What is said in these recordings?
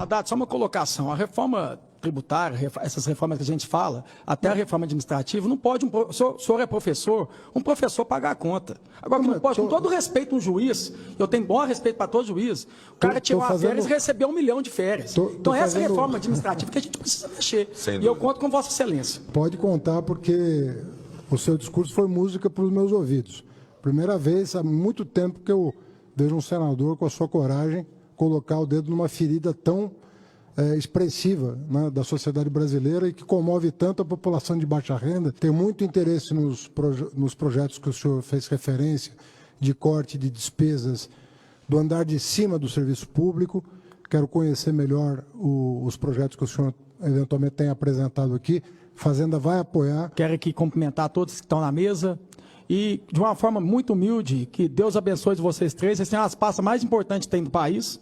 Haddad, só uma colocação. A reforma tributária, essas reformas que a gente fala, até a reforma administrativa, não pode, o senhor é professor, um professor pagar a conta. Agora, não pode, com todo respeito, um juiz, eu tenho bom respeito para todo juiz, o cara tirou uma férias e recebeu 1 milhão de férias. Então, essa reforma administrativa que a gente precisa mexer. E eu conto com Vossa Excelência. Pode contar, porque o seu discurso foi música para os meus ouvidos. Primeira vez há muito tempo que eu vejo um senador com a sua coragem colocar o dedo numa ferida tão expressiva, né, da sociedade brasileira e que comove tanto a população de baixa renda. Tenho muito interesse nos projetos que o senhor fez referência, de corte de despesas do andar de cima do serviço público. Quero conhecer melhor os projetos que o senhor eventualmente tem apresentado aqui. Fazenda vai apoiar. Quero aqui cumprimentar todos que estão na mesa e, de uma forma muito humilde, que Deus abençoe vocês três. Vocês têm as pastas mais importantes que tem no país.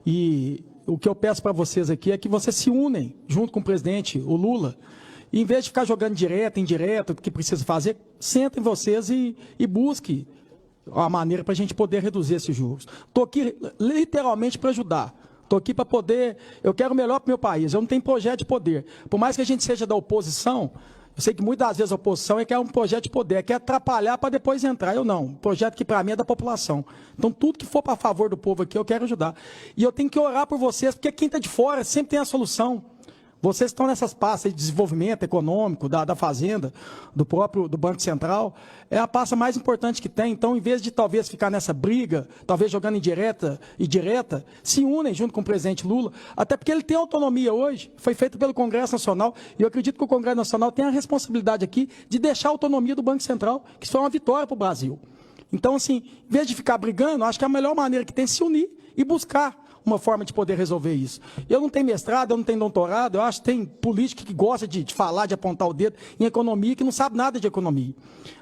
E o que eu peço para vocês aqui é que vocês se unem junto com o presidente, o Lula, e em vez de ficar jogando direto, indireto, o que precisa fazer, sentem vocês e busquem a maneira para a gente poder reduzir esses juros. Estou aqui literalmente para ajudar. Estou aqui para poder... Eu quero o melhor para o meu país. Eu não tenho projeto de poder. Por mais que a gente seja da oposição, eu sei que muitas das vezes a oposição quer um projeto de poder, quer atrapalhar para depois entrar. Eu não. Um projeto que para mim é da população. Então, tudo que for para favor do povo aqui, eu quero ajudar. E eu tenho que orar por vocês, porque quem está de fora sempre tem a solução. Vocês estão nessas pastas de desenvolvimento econômico, da Fazenda, do Banco Central, é a pasta mais importante que tem. Então, em vez de talvez ficar nessa briga, talvez jogando indireta e direta, se unem junto com o presidente Lula, até porque ele tem autonomia hoje, foi feito pelo Congresso Nacional, e eu acredito que o Congresso Nacional tem a responsabilidade aqui de deixar a autonomia do Banco Central, que isso é uma vitória para o Brasil. Então, assim, em vez de ficar brigando, acho que a melhor maneira que tem é se unir e buscar uma forma de poder resolver isso. Eu não tenho mestrado, eu não tenho doutorado, eu acho que tem político que gosta de falar, de apontar o dedo em economia, que não sabe nada de economia.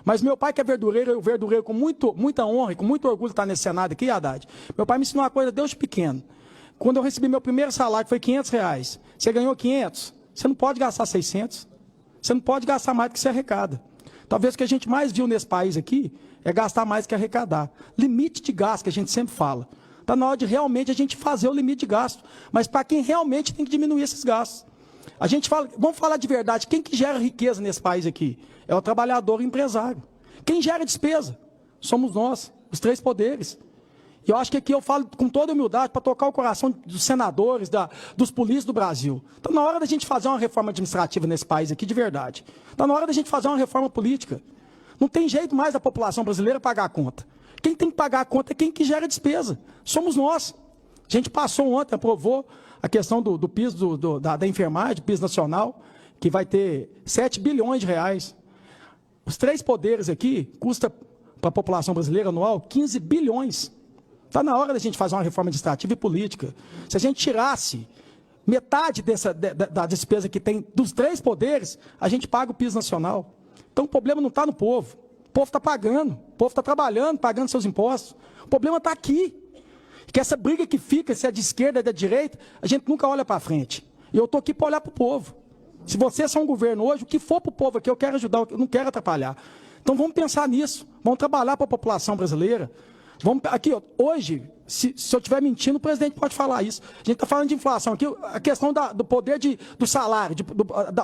Mas meu pai, que é verdureiro, eu verdureiro com muita honra e com muito orgulho de estar nesse Senado aqui, Haddad. Meu pai me ensinou uma coisa desde pequeno. Quando eu recebi meu primeiro salário, que foi R$500, você ganhou 500, você não pode gastar 600, você não pode gastar mais do que você arrecada. Talvez o que a gente mais viu nesse país aqui é gastar mais do que arrecadar. Limite de gasto, que a gente sempre fala. Está na hora de realmente a gente fazer o limite de gasto. Mas para quem realmente tem que diminuir esses gastos. A gente fala, vamos falar de verdade, quem que gera riqueza nesse país aqui? É o trabalhador e o empresário. Quem gera despesa? Somos nós, os três poderes. E eu acho que aqui eu falo com toda humildade para tocar o coração dos senadores, dos políticos do Brasil. Está na hora da gente fazer uma reforma administrativa nesse país aqui de verdade. Está na hora da gente fazer uma reforma política. Não tem jeito mais da população brasileira pagar a conta. Quem tem que pagar a conta é quem que gera despesa. Somos nós. A gente passou ontem, aprovou a questão do piso da enfermagem, do piso nacional, que vai ter 7 bilhões de reais. Os três poderes aqui custa para a população brasileira anual 15 bilhões. Está na hora da gente fazer uma reforma administrativa e política. Se a gente tirasse metade da despesa que tem dos três poderes, a gente paga o piso nacional. Então o problema não está no povo. O povo está pagando, o povo está trabalhando, pagando seus impostos. O problema está aqui. Que essa briga que fica, se é de esquerda ou da direita, a gente nunca olha para frente. E eu estou aqui para olhar para o povo. Se vocês são um governo hoje, o que for para o povo aqui, eu quero ajudar, eu não quero atrapalhar. Então vamos pensar nisso, vamos trabalhar para a população brasileira. Vamos, aqui, ó, hoje, se eu estiver mentindo, o presidente pode falar isso. A gente está falando de inflação aqui, a questão do poder do salário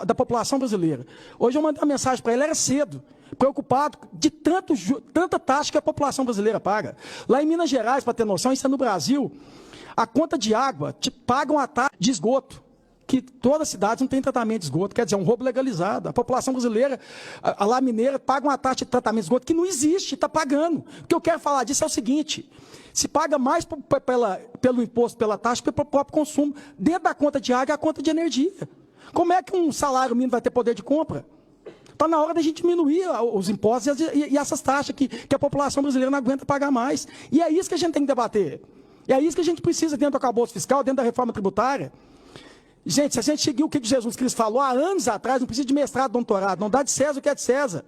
da população brasileira. Hoje eu mandei uma mensagem para ele, era cedo, preocupado de tanta taxa que a população brasileira paga. Lá em Minas Gerais, para ter noção, isso é no Brasil, a conta de água pagam a taxa de esgoto, que todas as cidades não têm tratamento de esgoto, quer dizer, é um roubo legalizado. A população brasileira, a lá mineira, paga uma taxa de tratamento de esgoto que não existe, está pagando. O que eu quero falar disso é o seguinte, se paga mais pelo imposto, pela taxa, que pelo próprio consumo. Dentro da conta de água é a conta de energia. Como é que um salário mínimo vai ter poder de compra? Está na hora da gente diminuir os impostos e essas taxas que a população brasileira não aguenta pagar mais. E é isso que a gente tem que debater. E é isso que a gente precisa dentro do arcabouço fiscal, dentro da reforma tributária. Gente, se a gente seguir o que Jesus Cristo falou há anos atrás, não precisa de mestrado, doutorado, não dá de César o que é de César.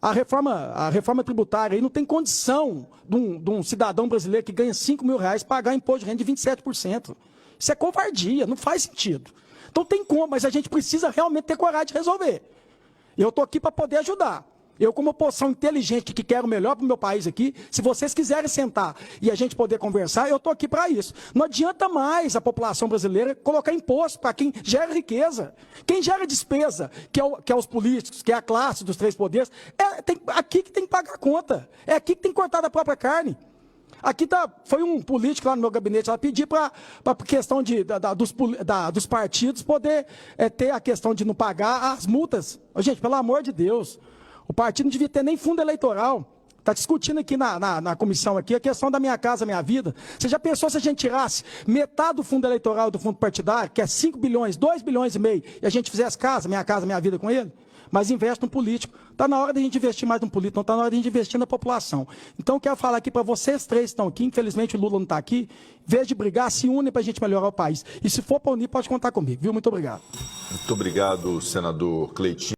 A reforma tributária aí não tem condição de um cidadão brasileiro que ganha R$5.000 pagar imposto de renda de 27%. Isso é covardia, não faz sentido. Então tem como, mas a gente precisa realmente ter coragem de resolver. Eu estou aqui para poder ajudar. Eu, como oposição inteligente que quero o melhor para o meu país aqui, se vocês quiserem sentar e a gente poder conversar, eu estou aqui para isso. Não adianta mais a população brasileira colocar imposto para quem gera riqueza. Quem gera despesa, que é os políticos, que é a classe dos três poderes, aqui que tem que pagar a conta. É aqui que tem que cortar da própria carne. Aqui foi um político lá no meu gabinete lá pedir para a questão dos partidos poder ter a questão de não pagar as multas. Gente, pelo amor de Deus, o partido não devia ter nem fundo eleitoral. Está discutindo aqui na comissão aqui a questão da Minha Casa Minha Vida. Você já pensou se a gente tirasse metade do fundo eleitoral do fundo partidário, que é 5 bilhões, 2 bilhões e meio, e a gente fizesse Minha Casa Minha Vida com ele? Mas investe no político. Está na hora de a gente investir mais no político, não está na hora de a gente investir na população. Então, eu quero falar aqui para vocês três que estão aqui, infelizmente o Lula não está aqui, em vez de brigar, se unem para a gente melhorar o país. E se for para unir, pode contar comigo, viu? Muito obrigado. Muito obrigado, senador Cleitinho.